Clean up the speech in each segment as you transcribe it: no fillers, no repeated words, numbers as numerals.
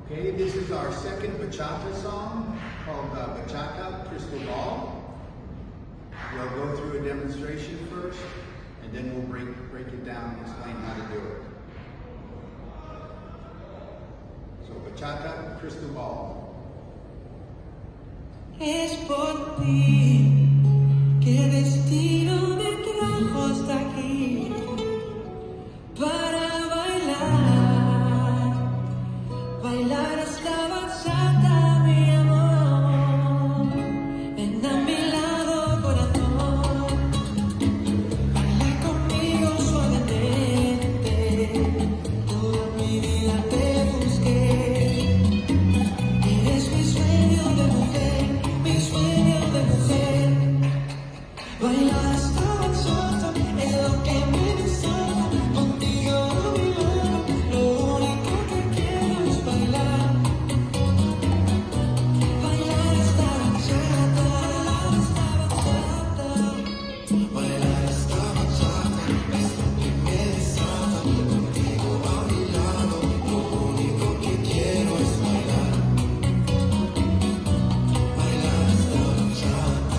Okay, this is our second bachata song called Bachata Crystal Ball. We'll go through a demonstration first, and then we'll break it down and explain how to do it. So, Bachata Crystal Ball. Es por ti que el destino me trajo hasta aquí para bailar esta bachata, mi amor. Ven a mi lado, corazón, baila conmigo suavemente. Toda mi vida te busqué, eres mi sueño de mujer, mi sueño de mujer. Bailar esta bachata es lo que me desata, contigo a mi lado, lo único que quiero es bailar. Bailar esta bachata, bailar esta bachata es lo que me desata, contigo a mi lado, lo único que quiero es bailar. Bailar esta bachata.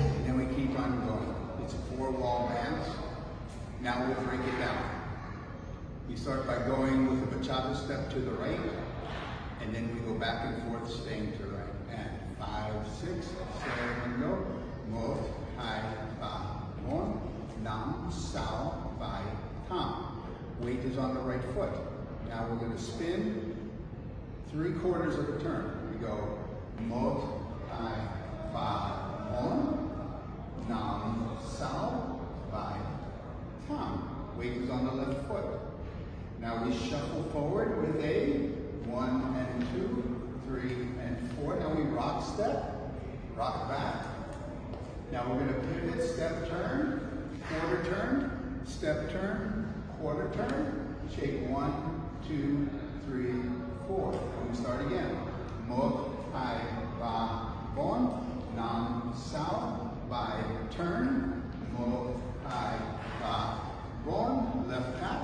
And then we keep on going. It's a 4-wall dance. Now we'll break it down. We start by going with a bachata step to the right, and then we go back and forth, staying to the right. And 5, 6, 7, go. Mo, hai, ba, mon, nam, sao, vai, tam. Weight is on the right foot. Now we're going to spin 3/4 of a turn. We go mo, hai, ba, mon, nam, sao, vai, tam. Weight is on the left foot. Now we shuffle forward with a 1 and 2, 3 and 4. Now we rock step, rock back. Now we're going to pivot, step turn, quarter turn, step turn, quarter turn. Shake 1, 2, 3, 4. And we start again. Mo, hai, ba, bon, nam, sao, vai, turn. Mo, hai, ba, bon, left tap.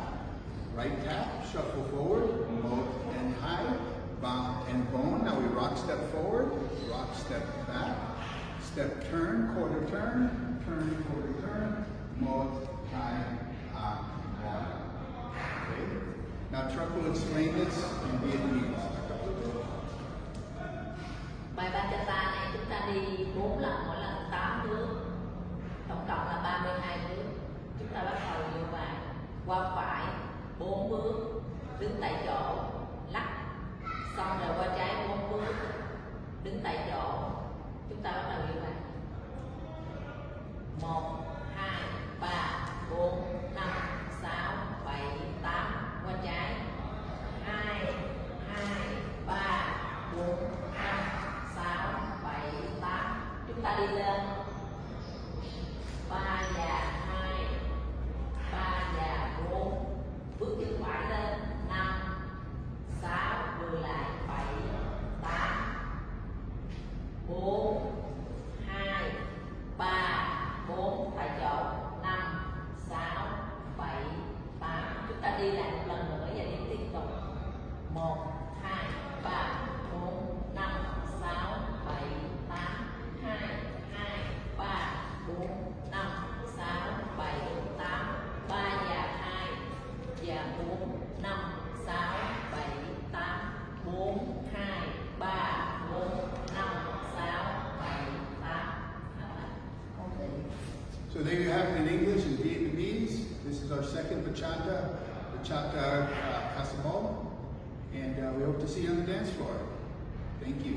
Right tap, shuffle forward, mo and hai, ba and bon. Now we rock step forward, rock step back, step turn, quarter turn, quarter turn, mo, hai, ba, bon. Okay. Now Truck will explain this in Vietnamese. Bài bachata này chúng ta đi 4 lần, mỗi lần 8 bước, tổng cộng là 32 bước. Chúng ta bắt đầu như vậy, qua phải 4 bước, đứng tại chỗ, lắc, xong rồi qua trái 4 bước, đứng tại chỗ. Chúng ta bắt đầu như vậy. 1, 2, 3, 4, 5, 6, 7, 8, qua trái. 2, 2, 3, 4, 5, 6, 7, 8. Chúng ta đi lên. 3 và 2, 3 và 4. Bước chân phải lên. 5, 6, lùi lại. 7, 8, 4, 2, 3, 4. Tại chỗ. 5, 6, 7, 8. Chúng ta đi lại một lần nữa và đi tiếp tục. 1, 2, 3, 4, 5, 6, 7, 8. 2, 2, 3, 4, 5, 6, 7, 8. 3 và 2 và 4, 5, 6, 7, 8. 4, 2, 3, 4, 5, 6, 7, 8. So there you have it in English and Vietnamese. This is our second bachata, Bachata Crystal Ball. And we hope to see you on the dance floor. Thank you.